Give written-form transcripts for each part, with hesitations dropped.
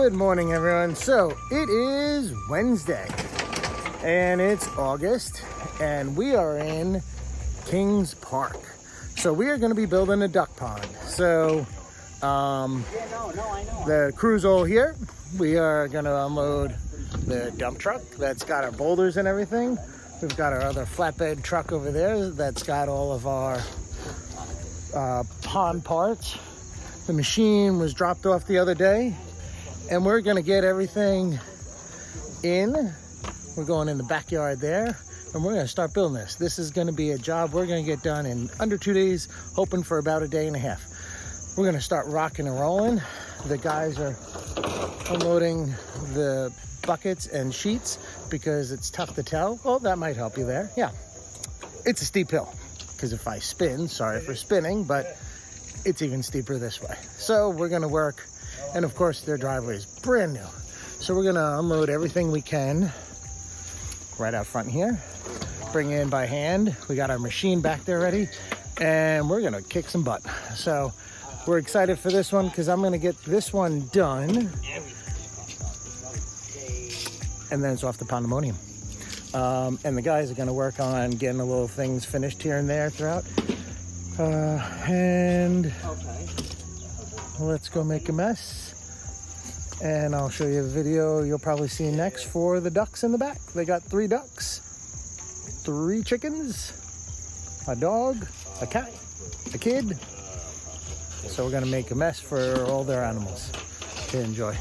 Good morning, everyone. So it is Wednesday and it's August and we are in Kings Park. So we are going to be building a duck pond. So the crew's all here. We are going to unload the dump truck that's got our boulders and everything. We've got our other flatbed truck over there that's got all of our pond parts. The machine was dropped off the other day and we're going to get everything in. We're going in the backyard there and we're going to start building this. This is going to be a job we're going to get done in under 2 days, hoping for about a day and a half. We're going to start rocking and rolling. The guys are unloading the buckets and sheets because it's tough to tell. Oh, that might help you there. Yeah, it's a steep hill because if I spin, sorry for spinning, but it's even steeper this way. So we're going to work. And of course their driveway is brand new. So we're going to unload everything we can right out front here. Bring it in by hand. We got our machine back there ready and we're going to kick some butt. So we're excited for this one because I'm going to get this one done. And then it's off to pandemonium. And the guys are going to work on getting the little things finished here and there throughout. And let's go make a mess. And I'll show you a video you'll probably see next for the ducks in the back. They got 3 ducks, 3 chickens, a dog, a cat, a kid. So we're going to make a mess for all their animals to enjoy.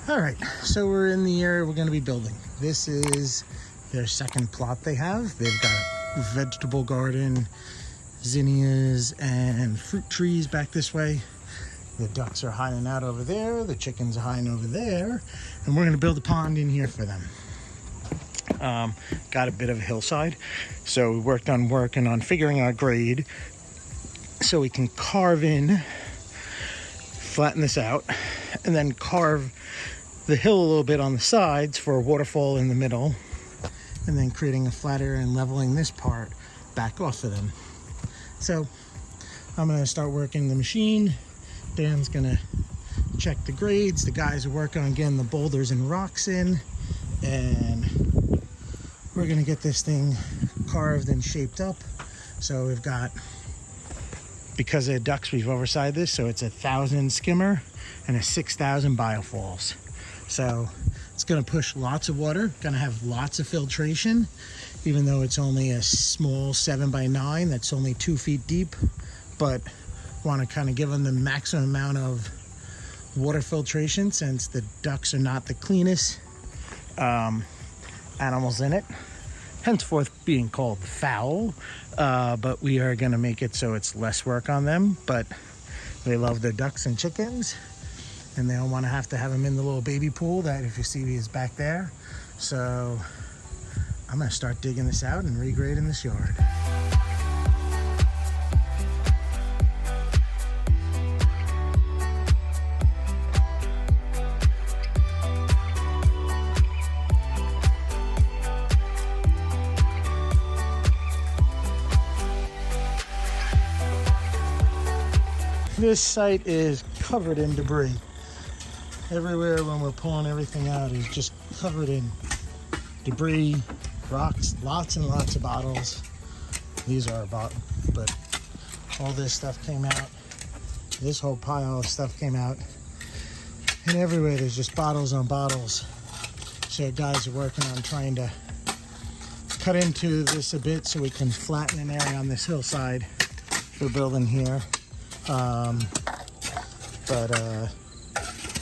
All right, so we're in the area we're going to be building. This is their second plot they have. They've got a vegetable garden, zinnias, and fruit trees back this way. The ducks are hiding out over there. The chickens are hiding over there. And we're going to build a pond in here for them. Got a bit of a hillside. So we working on figuring out grade so we can carve in, flatten this out, and then carve the hill a little bit on the sides for a waterfall in the middle, and then creating a flat area and leveling this part back off of them. So I'm going to start working the machine. Dan's going to check the grades. The guys are working on getting the boulders and rocks in, and we're going to get this thing carved and shaped up. So we've got, because of the ducks, we've oversized this, so it's 1,000 skimmer and a 6,000 biofalls. So it's going to push lots of water, going to have lots of filtration, even though it's only a small 7x9 that's only 2 feet deep, but want to kind of give them the maximum amount of water filtration since the ducks are not the cleanest animals in it, henceforth being called foul. But we are going to make it so it's less work on them, but they love their ducks and chickens. And they don't want to have them in the little baby pool that, if you see, is back there. So I'm going to start digging this out and regrading this yard. This site is covered in debris. Everywhere when we're pulling everything out is just covered in debris, rocks, lots and lots of bottles. These are but all this stuff came out. This whole pile of stuff came out. And everywhere there's just bottles on bottles. So guys are working on trying to cut into this a bit so we can flatten an area on this hillside we're building here.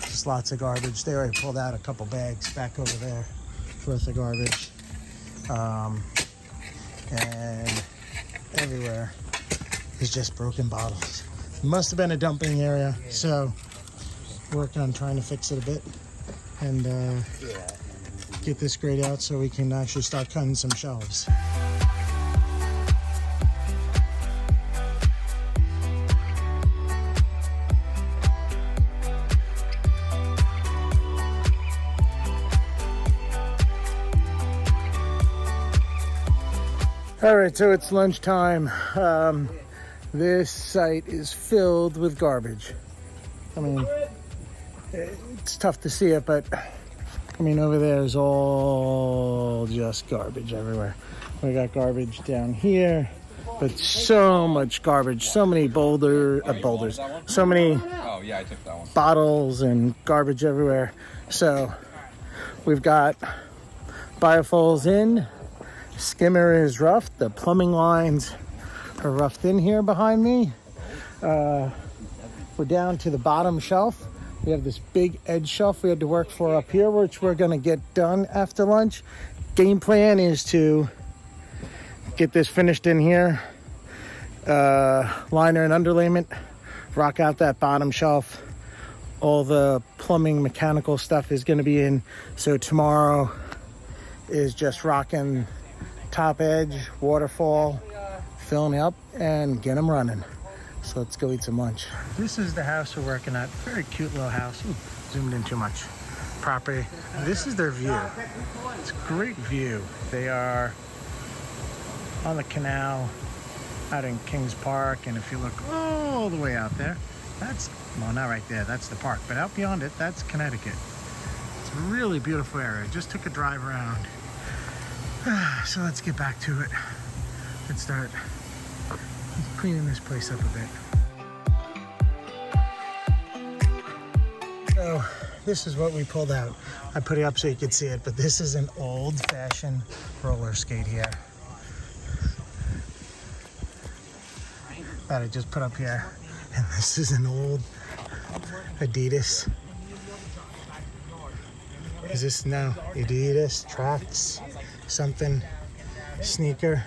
Just lots of garbage. They already pulled out a couple bags back over there worth of garbage. And everywhere is just broken bottles. It must have been a dumping area, so working on trying to fix it a bit and get this grade out so we can actually start cutting some shelves. All right, so it's lunchtime. This site is filled with garbage. I mean, it's tough to see it, but I mean, over there is all just garbage everywhere. We got garbage down here, but so much garbage, so many boulders, so many bottles and garbage everywhere. So we've got biofouls in, skimmer is roughed, the plumbing lines are roughed in here behind me. We're down to the bottom shelf. We have this big edge shelf we had to work for up here, which we're gonna get done after lunch. Game plan is to get this finished in here, liner and underlayment, rock out that bottom shelf. All the plumbing, mechanical stuff is gonna be in. So tomorrow is just rocking top edge, waterfall, filling up, and get them running. So let's go eat some lunch. This is the house we're working at. Very cute little house. Ooh, zoomed in too much. Property. This is their view. It's a great view. They are on the canal out in Kings Park, and if you look all the way out there, that's, well, not right there, that's the park, but out beyond it, that's Connecticut. It's a really beautiful area. Just took a drive around. So let's get back to it. Let's start cleaning this place up a bit. So this is what we pulled out. I put it up so you could see it, but this is an old-fashioned roller skate here that I just put up here. And this is an old Adidas. Is this now Adidas Tracks something sneaker?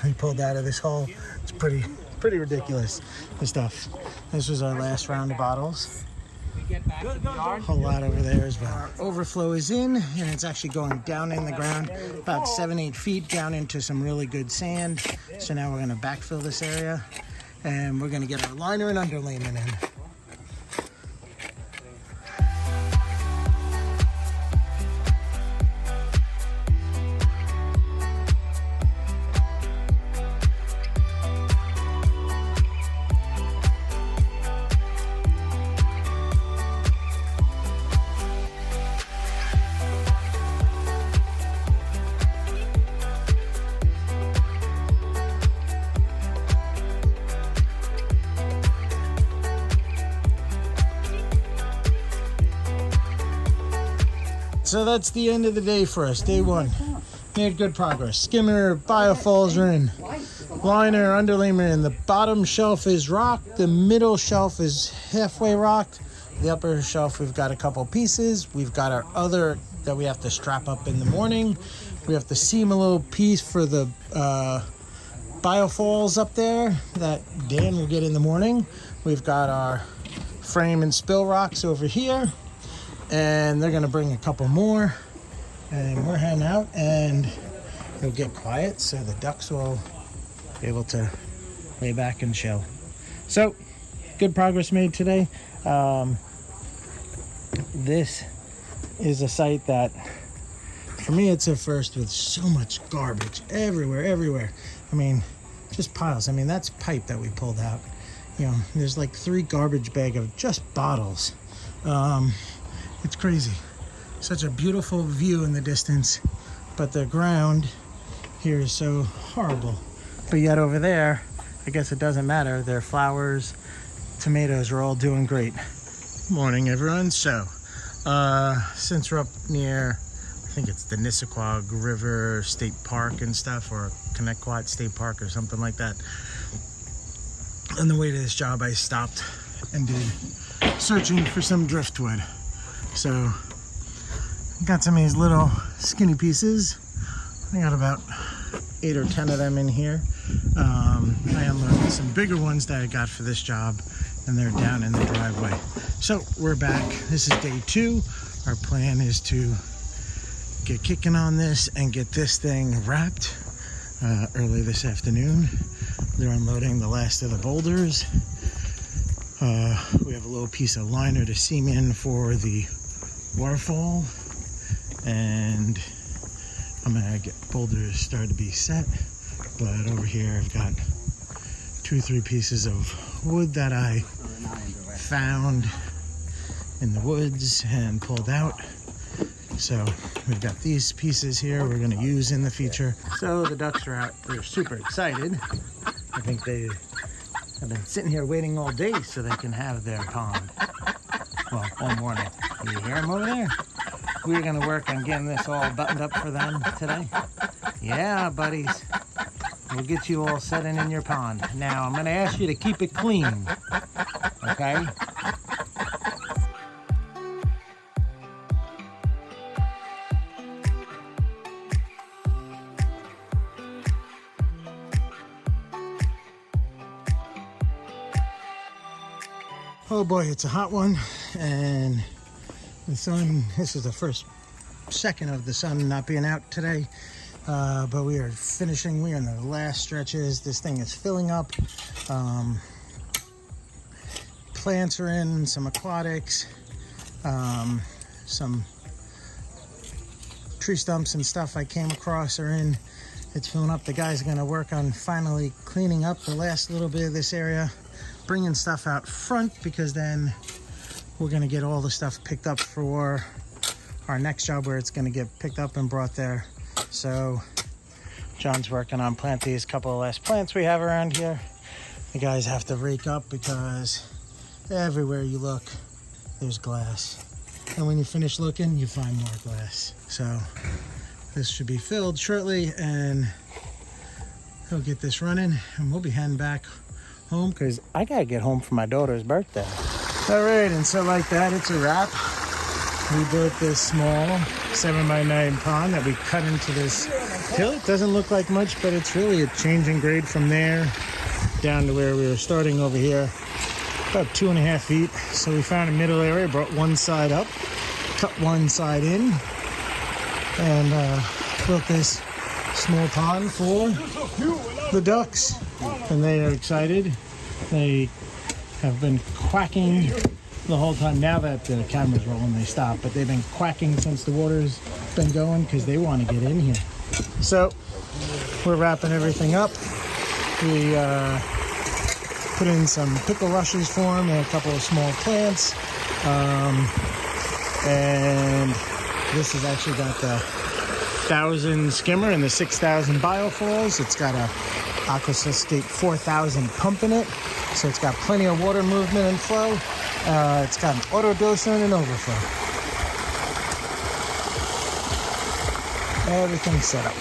We pulled out of this hole. It's pretty ridiculous, the stuff. This was our last round of bottles. A whole lot over there as well. Our overflow is in, and it's actually going down in the ground about 7-8 feet down into some really good sand. So now we're going to backfill this area, and we're going to get our liner and underlayment in. So that's the end of the day for us, day one. Made good progress. Skimmer, biofouls are in. Liner, underlayment in. The bottom shelf is rocked. The middle shelf is halfway rocked. The upper shelf, we've got a couple pieces. We've got our other that we have to strap up in the morning. We have to seam a little piece for the biofouls up there that Dan will get in the morning. We've got our frame and spill rocks over here. And they're gonna bring a couple more, and we're heading out, and it'll get quiet so the ducks will be able to lay back and chill. So good progress made today. This is a site that, for me, it's a first with so much garbage everywhere. I mean, just piles. I mean, that's pipe that we pulled out. You know, there's like 3 garbage bags of just bottles. It's crazy. Such a beautiful view in the distance, but the ground here is so horrible. But yet over there, I guess it doesn't matter. Their flowers, tomatoes are all doing great. Morning, everyone. So, since we're up near, I think it's the Nisqually River State Park and stuff, or Connecticut State Park or something like that. On the way to this job, I stopped and did searching for some driftwood. So, got some of these little skinny pieces. I got about 8 or 10 of them in here. I unloaded some bigger ones that I got for this job, and they're down in the driveway. So, we're back. This is day 2. Our plan is to get kicking on this and get this thing wrapped early this afternoon. They're unloading the last of the boulders. We have a little piece of liner to seam in for the waterfall, and I'm gonna get boulders started to be set. But over here I've got 3 pieces of wood that I found in the woods and pulled out. So we've got these pieces here we're going to use in the future. So the ducks are out. They're super excited. I think they have been sitting here waiting all day so they can have their pond. Well, all morning. You hear them over there? We're going to work on getting this all buttoned up for them today. Yeah, buddies. We'll get you all setting in your pond. Now, I'm going to ask you to keep it clean. Okay? Oh boy, it's a hot one, and the sun, this is the first second of the sun not being out today, but we are finishing, we are in the last stretches. This thing is filling up. Plants are in, some aquatics, some tree stumps and stuff I came across are in. It's filling up. The guys are going to work on finally cleaning up the last little bit of this area, bringing stuff out front, because then we're going to get all the stuff picked up for our next job where it's going to get picked up and brought there. So John's working on planting these couple of last plants we have around here. The guys have to rake up because everywhere you look there's glass, and when you finish looking you find more glass. So this should be filled shortly and he'll get this running, and we'll be heading back home because I gotta get home for my daughter's birthday. All right, and so like that, it's a wrap. We built this small 7x9 pond that we cut into this hill. It doesn't look like much, but it's really a change in grade from there down to where we were starting over here, about 2.5 feet. So we found a middle area, brought one side up, cut one side in, and built this small pond for the ducks, and they are excited. They have been quacking the whole time. Now that the camera's rolling, they stop, but they've been quacking since the water's been going because they want to get in here. So we're wrapping everything up. We put in some pickle rushes for them and a couple of small plants, and this has actually got the 1,000 skimmer and the 6,000 biofalls. It's got a Aquascape 4000 pump in it, so it's got plenty of water movement and flow. It's got an auto dose and an overflow. Everything's set up.